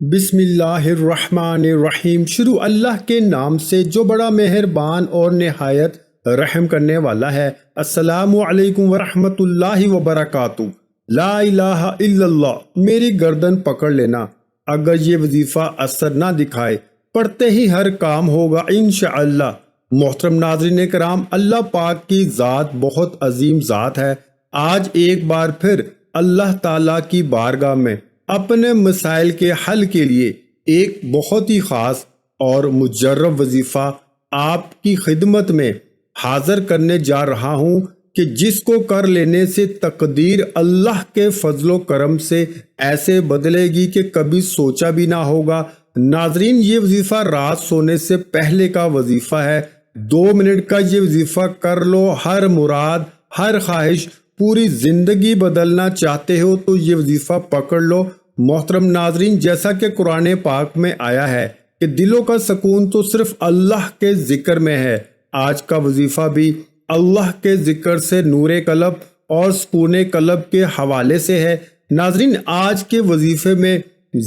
بسم اللہ الرحمن الرحیم۔ شروع اللہ کے نام سے جو بڑا مہربان اور نہایت رحم کرنے والا ہے۔ السلام علیکم ورحمۃ اللہ وبرکاتہ۔ لا الہ الا اللہ، میری گردن پکڑ لینا۔ اگر یہ وظیفہ اثر نہ دکھائے، پڑھتے ہی ہر کام ہوگا انشاءاللہ۔ محترم ناظرین کرام، اللہ پاک کی ذات بہت عظیم ذات ہے۔ آج ایک بار پھر اللہ تعالیٰ کی بارگاہ میں اپنے مسائل کے حل کے لیے ایک بہت ہی خاص اور مجرب وظیفہ آپ کی خدمت میں حاضر کرنے جا رہا ہوں کہ جس کو کر لینے سے تقدیر اللہ کے فضل و کرم سے ایسے بدلے گی کہ کبھی سوچا بھی نہ ہوگا۔ ناظرین، یہ وظیفہ رات سونے سے پہلے کا وظیفہ ہے۔ 2 منٹ کا یہ وظیفہ کر لو، ہر مراد، ہر خواہش، پوری زندگی بدلنا چاہتے ہو تو یہ وظیفہ پکڑ لو۔ محترم ناظرین، جیسا کہ قرآن پاک میں آیا ہے کہ دلوں کا سکون تو صرف اللہ کے ذکر میں ہے۔ آج کا وظیفہ بھی اللہ کے ذکر سے نور قلب اور سکون قلب کے حوالے سے ہے۔ ناظرین، آج کے وظیفے میں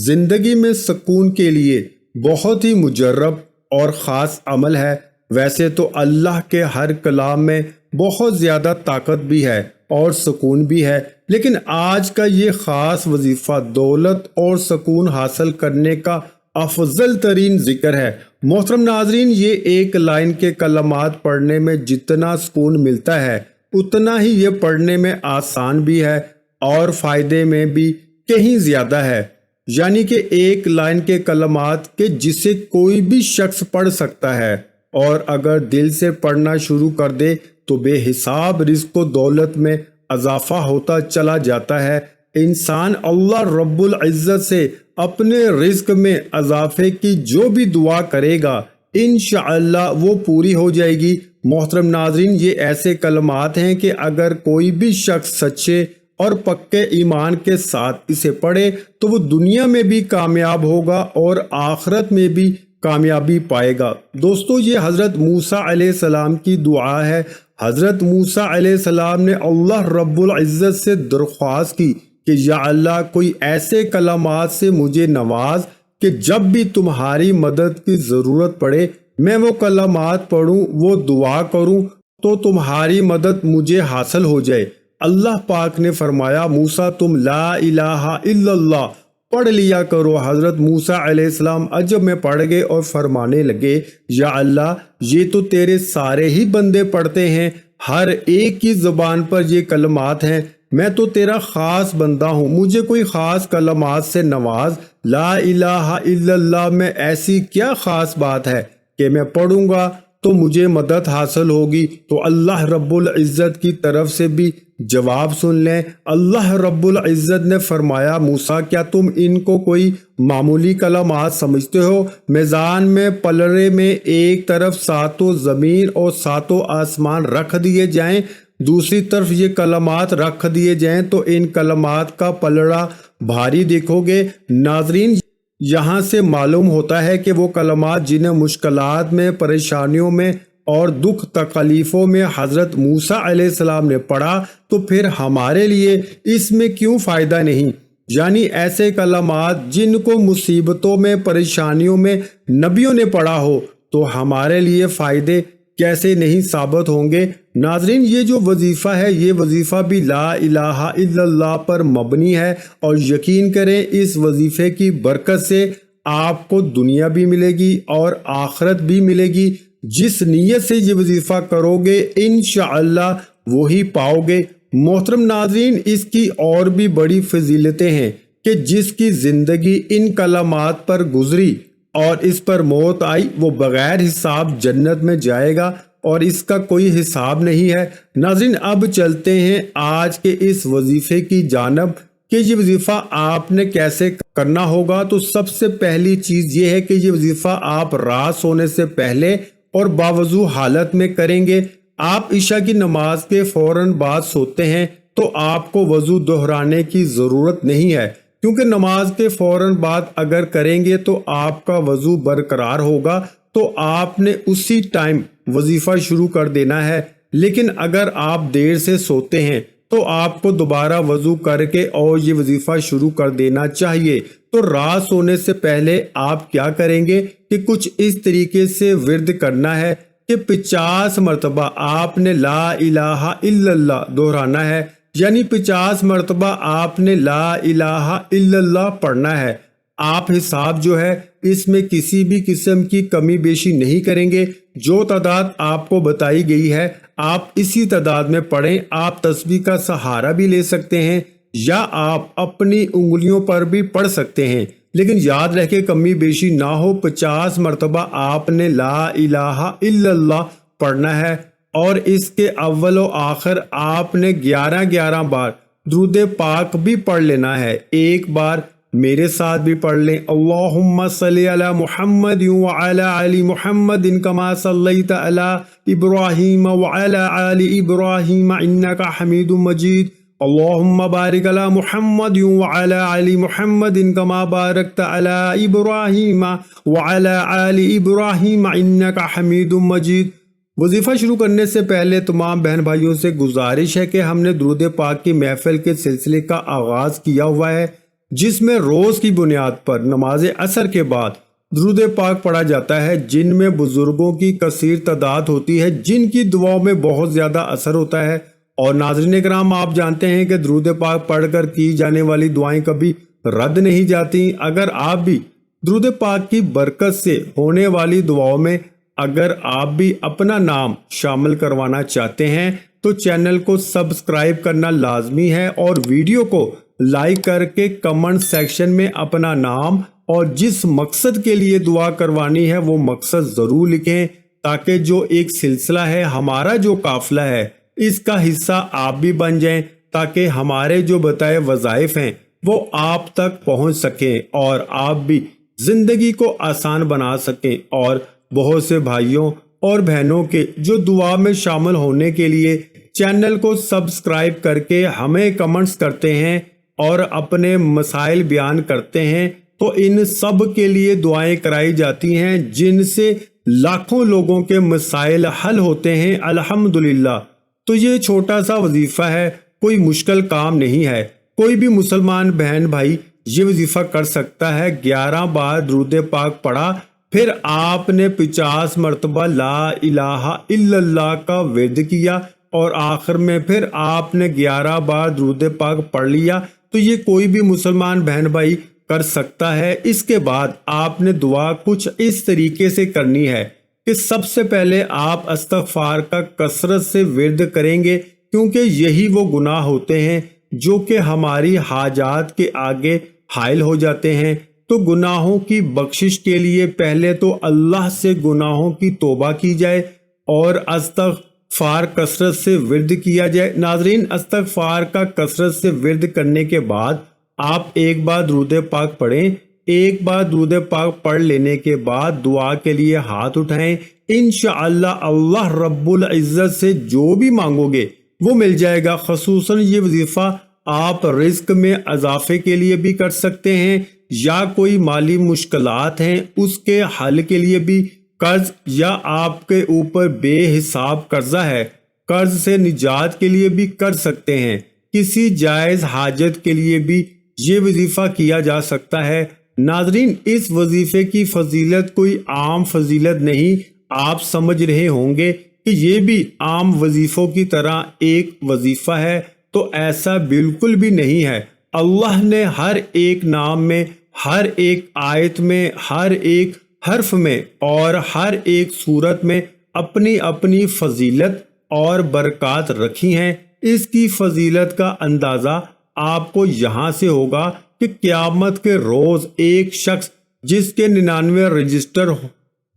زندگی میں سکون کے لیے بہت ہی مجرب اور خاص عمل ہے۔ ویسے تو اللہ کے ہر کلام میں بہت زیادہ طاقت بھی ہے اور سکون بھی ہے، لیکن آج کا یہ خاص وظیفہ دولت اور سکون حاصل کرنے کا افضل ترین ذکر ہے۔ محترم ناظرین، یہ ایک لائن کے کلمات پڑھنے میں جتنا سکون ملتا ہے اتنا ہی یہ پڑھنے میں آسان بھی ہے اور فائدے میں بھی کہیں زیادہ ہے۔ یعنی کہ ایک لائن کے کلمات کے جسے کوئی بھی شخص پڑھ سکتا ہے، اور اگر دل سے پڑھنا شروع کر دے تو بے حساب رزق و دولت میں اضافہ ہوتا چلا جاتا ہے۔ انسان اللہ رب العزت سے اپنے رزق میں اضافے کی جو بھی دعا کرے گا انشاءاللہ وہ پوری ہو جائے گی۔ محترم ناظرین، یہ ایسے کلمات ہیں کہ اگر کوئی بھی شخص سچے اور پکے ایمان کے ساتھ اسے پڑھے تو وہ دنیا میں بھی کامیاب ہوگا اور آخرت میں بھی کامیابی پائے گا۔ دوستو، یہ حضرت موسیٰ علیہ السلام کی دعا ہے۔ حضرت موسیٰ علیہ السلام نے اللہ رب العزت سے درخواست کی کہ یا اللہ، کوئی ایسے کلمات سے مجھے نواز کہ جب بھی تمہاری مدد کی ضرورت پڑے میں وہ کلمات پڑھوں، وہ دعا کروں تو تمہاری مدد مجھے حاصل ہو جائے۔ اللہ پاک نے فرمایا، موسیٰ تم لا الہ الا اللہ پڑھ لیا کرو۔ حضرت موسیٰ علیہ السلام عجب میں پڑھ گئے اور فرمانے لگے، یا اللہ، یہ تو تیرے سارے ہی بندے پڑھتے ہیں، ہر ایک کی زبان پر یہ کلمات ہیں، میں تو تیرا خاص بندہ ہوں، مجھے کوئی خاص کلمات سے نواز۔ لا الہ الا اللہ میں ایسی کیا خاص بات ہے کہ میں پڑھوں گا تو مجھے مدد حاصل ہوگی؟ تو اللہ رب العزت کی طرف سے بھی جواب سن لیں۔ اللہ رب العزت نے فرمایا، موسیٰ، کیا تم ان کو کوئی معمولی کلمات سمجھتے ہو؟ میزان میں پلڑے میں ایک طرف 7 زمین اور 7 آسمان رکھ دیے جائیں، دوسری طرف یہ کلمات رکھ دیے جائیں تو ان کلمات کا پلڑا بھاری دیکھو گے؟ ناظرین، یہاں سے معلوم ہوتا ہے کہ وہ کلمات جنہیں مشکلات میں، پریشانیوں میں اور دکھ تکلیفوں میں حضرت موسیٰ علیہ السلام نے پڑھا تو پھر ہمارے لیے اس میں کیوں فائدہ نہیں؟ یعنی ایسے کلمات جن کو مصیبتوں میں، پریشانیوں میں نبیوں نے پڑھا ہو تو ہمارے لیے فائدے کیسے نہیں ثابت ہوں گے؟ ناظرین، یہ جو وظیفہ ہے یہ وظیفہ بھی لا الہ الا اللہ پر مبنی ہے، اور یقین کریں اس وظیفے کی برکت سے آپ کو دنیا بھی ملے گی اور آخرت بھی ملے گی۔ جس نیت سے یہ وظیفہ کرو گے انشاءاللہ وہی پاؤ گے۔ محترم ناظرین، اس کی اور بھی بڑی فضیلتیں ہیں کہ جس کی زندگی ان کلمات پر گزری اور اس پر موت آئی وہ بغیر حساب جنت میں جائے گا اور اس کا کوئی حساب نہیں ہے۔ ناظرین، اب چلتے ہیں آج کے اس وظیفے کی جانب کہ یہ وظیفہ آپ نے کیسے کرنا ہوگا۔ تو سب سے پہلی چیز یہ ہے کہ یہ وظیفہ آپ رات سونے سے پہلے اور باوضو حالت میں کریں گے۔ آپ عشاء کی نماز کے فوراً بعد سوتے ہیں تو آپ کو وضو دہرانے کی ضرورت نہیں ہے، کیونکہ نماز کے فوراً بعد اگر کریں گے تو آپ کا وضو برقرار ہوگا تو آپ نے اسی ٹائم وظیفہ شروع کر دینا ہے۔ لیکن اگر آپ دیر سے سوتے ہیں تو آپ کو دوبارہ وضو کر کے اور یہ وظیفہ شروع کر دینا چاہیے۔ تو رات سونے سے پہلے آپ کیا کریں گے کہ کچھ اس طریقے سے ورد کرنا ہے کہ 50 مرتبہ آپ نے لا الہ الا اللہ دہرانا ہے، یعنی 50 مرتبہ آپ نے لا الہ الا اللہ پڑھنا ہے۔ آپ حساب جو ہے اس میں کسی بھی قسم کی کمی بیشی نہیں کریں گے، جو تعداد آپ کو بتائی گئی ہے آپ اسی تعداد میں پڑھیں۔ آپ تسبیح کا سہارا بھی لے سکتے ہیں یا آپ اپنی انگلیوں پر بھی پڑھ سکتے ہیں، لیکن یاد رکھے کمی بیشی نہ ہو۔ 50 مرتبہ آپ نے لا الہ الا اللہ پڑھنا ہے، اور اس کے اول و آخر آپ نے 11 بار درود پاک بھی پڑھ لینا ہے۔ ایک بار میرے ساتھ بھی پڑھ لیں، اللہم صلی علی محمد وعلی آل محمد کما صلیت علی ابراہیم وعلی آل ابراہیم انک حمید مجید، اللہم بارک علی محمد وعلی آل محمد کما بارکت علی ابراہیم وعلی آل ابراہیم انک حمید مجید۔ وظیفہ شروع کرنے سے پہلے تمام بہن بھائیوں سے گزارش ہے کہ ہم نے درود پاک کی محفل کے سلسلے کا آغاز کیا ہوا ہے، جس میں روز کی بنیاد پر نماز عصر کے بعد درود پاک پڑھا جاتا ہے، جن میں بزرگوں کی کثیر تعداد ہوتی ہے جن کی دعاؤں میں بہت زیادہ اثر ہوتا ہے۔ اور ناظرین کرام، آپ جانتے ہیں کہ درود پاک پڑھ کر کی جانے والی دعائیں کبھی رد نہیں جاتی۔ اگر آپ بھی درود پاک کی برکت سے ہونے والی دعاؤں میں اگر آپ بھی اپنا نام شامل کروانا چاہتے ہیں تو چینل کو سبسکرائب کرنا لازمی ہے، اور ویڈیو کو لائک کر کے کمنٹ سیکشن میں اپنا نام اور جس مقصد کے لیے دعا کروانی ہے وہ مقصد ضرور لکھیں، تاکہ جو ایک سلسلہ ہے، ہمارا جو قافلہ ہے، اس کا حصہ آپ بھی بن جائیں، تاکہ ہمارے جو بتائے وظائف ہیں وہ آپ تک پہنچ سکیں اور آپ بھی زندگی کو آسان بنا سکیں۔ اور بہت سے بھائیوں اور بہنوں کے جو دعا میں شامل ہونے کے لیے چینل کو سبسکرائب کر کے ہمیں کمنٹس کرتے ہیں اور اپنے مسائل بیان کرتے ہیں، تو ان سب کے لیے دعائیں کرائی جاتی ہیں، جن سے لاکھوں لوگوں کے مسائل حل ہوتے ہیں الحمدللہ۔ تو یہ چھوٹا سا وظیفہ ہے، کوئی مشکل کام نہیں ہے، کوئی بھی مسلمان بہن بھائی یہ وظیفہ کر سکتا ہے۔ 11 بار درود پاک پڑھا، پھر آپ نے 50 مرتبہ لا الہ الا اللہ کا ورد کیا، اور آخر میں پھر آپ نے 11 بار درود پاک پڑھ لیا، تو یہ کوئی بھی مسلمان بہن بھائی کر سکتا ہے۔ اس کے بعد آپ نے دعا کچھ اس طریقے سے کرنی ہے کہ سب سے پہلے آپ استغفار کا کثرت سے ورد کریں گے، کیونکہ یہی وہ گناہ ہوتے ہیں جو کہ ہماری حاجات کے آگے حائل ہو جاتے ہیں۔ تو گناہوں کی بخشش کے لیے پہلے تو اللہ سے گناہوں کی توبہ کی جائے اور استغفار کثرت سے ورد کیا جائے۔ ناظرین، استغفار کا کثرت سے ورد کرنے کے بعد آپ ایک بار درود پاک پڑھیں۔ ایک بار درود پاک پڑھ لینے کے بعد دعا کے لیے ہاتھ اٹھائیں، انشاءاللہ اللہ رب العزت سے جو بھی مانگو گے وہ مل جائے گا۔ خصوصاً یہ وظیفہ آپ رزق میں اضافے کے لیے بھی کر سکتے ہیں، یا کوئی مالی مشکلات ہیں اس کے حل کے لیے بھی، قرض یا آپ کے اوپر بے حساب قرضہ ہے، قرض سے نجات کے لیے بھی کر سکتے ہیں، کسی جائز حاجت کے لیے بھی یہ وظیفہ کیا جا سکتا ہے۔ ناظرین، اس وظیفے کی فضیلت کوئی عام فضیلت نہیں، آپ سمجھ رہے ہوں گے کہ یہ بھی عام وظیفوں کی طرح ایک وظیفہ ہے، تو ایسا بالکل بھی نہیں ہے۔ اللہ نے ہر ایک نام میں، ہر ایک آیت میں، ہر ایک حرف میں اور ہر ایک صورت میں اپنی اپنی فضیلت اور برکات رکھی ہیں۔ اس کی فضیلت کا اندازہ آپ کو یہاں سے ہوگا کہ قیامت کے روز ایک شخص جس کے 99 رجسٹر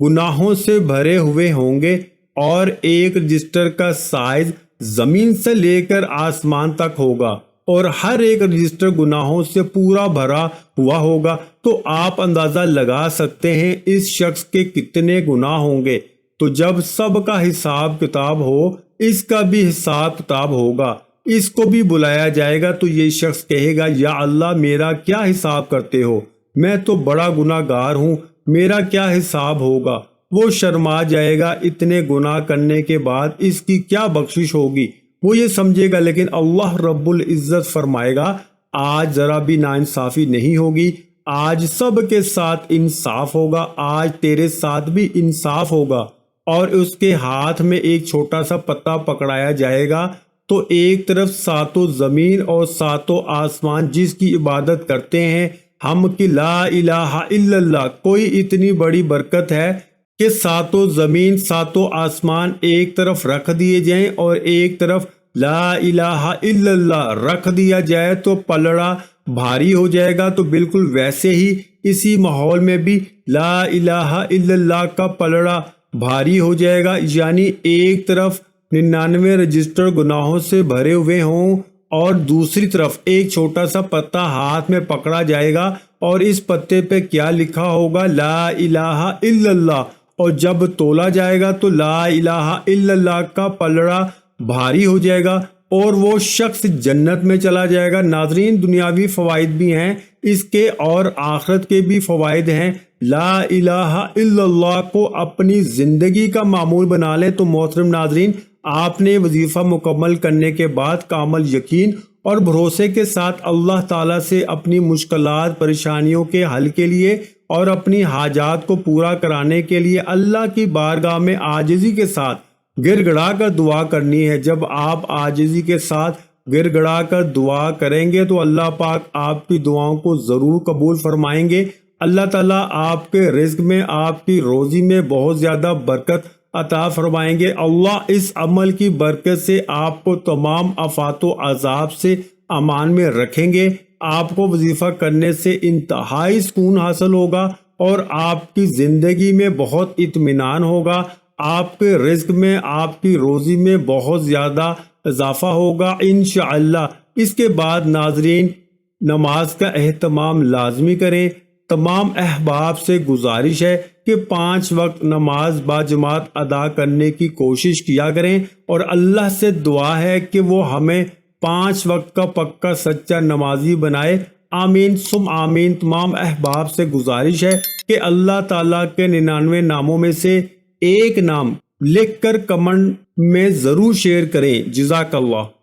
گناہوں سے بھرے ہوئے ہوں گے، اور ایک رجسٹر کا سائز زمین سے لے کر آسمان تک ہوگا، اور ہر ایک رجسٹر گناہوں سے پورا بھرا ہوا ہوگا، تو آپ اندازہ لگا سکتے ہیں اس شخص کے کتنے گناہ ہوں گے۔ تو جب سب کا حساب کتاب ہو، اس کا بھی حساب کتاب ہوگا، اس کو بھی بلایا جائے گا، تو یہ شخص کہے گا یا اللہ میرا کیا حساب کرتے ہو، میں تو بڑا گناہ گار ہوں، میرا کیا حساب ہوگا۔ وہ شرما جائے گا، اتنے گناہ کرنے کے بعد اس کی کیا بخشش ہوگی، وہ یہ سمجھے گا۔ لیکن اللہ رب العزت فرمائے گا آج ذرا بھی ناانصافی نہیں ہوگی، آج سب کے ساتھ انصاف ہوگا، آج تیرے ساتھ بھی انصاف ہوگا۔ اور اس کے ہاتھ میں ایک چھوٹا سا پتا پکڑایا جائے گا، تو ایک طرف ساتوں زمین اور ساتوں آسمان جس کی عبادت کرتے ہیں ہم کی لا الہ الا اللہ، کوئی اتنی بڑی برکت ہے کہ ساتوں زمین ساتوں آسمان ایک طرف رکھ دیے جائیں اور ایک طرف لا الہ الا اللہ رکھ دیا جائے تو پلڑا بھاری ہو جائے گا۔ تو بالکل ویسے ہی اسی ماحول میں بھی لا الہ الا اللہ کا پلڑا بھاری ہو جائے گا، یعنی ایک طرف 99 رجسٹر گناہوں سے بھرے ہوئے ہوں اور دوسری طرف ایک چھوٹا سا پتا ہاتھ میں پکڑا جائے گا اور اس پتے پہ کیا لکھا ہوگا؟ لا الہ الا اللہ۔ اور جب تولا جائے گا تو لا الہ الا اللہ کا پلڑا بھاری ہو جائے گا اور وہ شخص جنت میں چلا جائے گا۔ ناظرین، دنیاوی فوائد بھی ہیں اس کے اور آخرت کے بھی فوائد ہیں۔ لا الہ الا اللہ کو اپنی زندگی کا معمول بنا لیں تو محترم ناظرین، آپ نے وظیفہ مکمل کرنے کے بعد کامل یقین اور بھروسے کے ساتھ اللہ تعالیٰ سے اپنی مشکلات پریشانیوں کے حل کے لیے اور اپنی حاجات کو پورا کرانے کے لیے اللہ کی بارگاہ میں عاجزی کے ساتھ گر گڑا کر دعا کرنی ہے۔ جب آپ عاجزی کے ساتھ گر گڑا کر دعا کریں گے تو اللہ پاک آپ کی دعاؤں کو ضرور قبول فرمائیں گے۔ اللہ تعالیٰ آپ کے رزق میں، آپ کی روزی میں بہت زیادہ برکت عطا فرمائیں گے۔ اللہ اس عمل کی برکت سے آپ کو تمام آفات و عذاب سے امان میں رکھیں گے۔ آپ کو وظیفہ کرنے سے انتہائی سکون حاصل ہوگا اور آپ کی زندگی میں بہت اطمینان ہوگا، آپ کے رزق میں، آپ کی روزی میں بہت زیادہ اضافہ ہوگا انشاءاللہ۔ اس کے بعد ناظرین، نماز کا اہتمام لازمی کریں۔ تمام احباب سے گزارش ہے کہ 5 وقت نماز باجماعت ادا کرنے کی کوشش کیا کریں اور اللہ سے دعا ہے کہ وہ ہمیں 5 وقت کا پکا سچا نمازی بنائے۔ آمین ثم آمین۔ تمام احباب سے گزارش ہے کہ اللہ تعالیٰ کے 99 ناموں میں سے ایک نام لکھ کر کمنٹ میں ضرور شیئر کریں۔ جزاک اللہ۔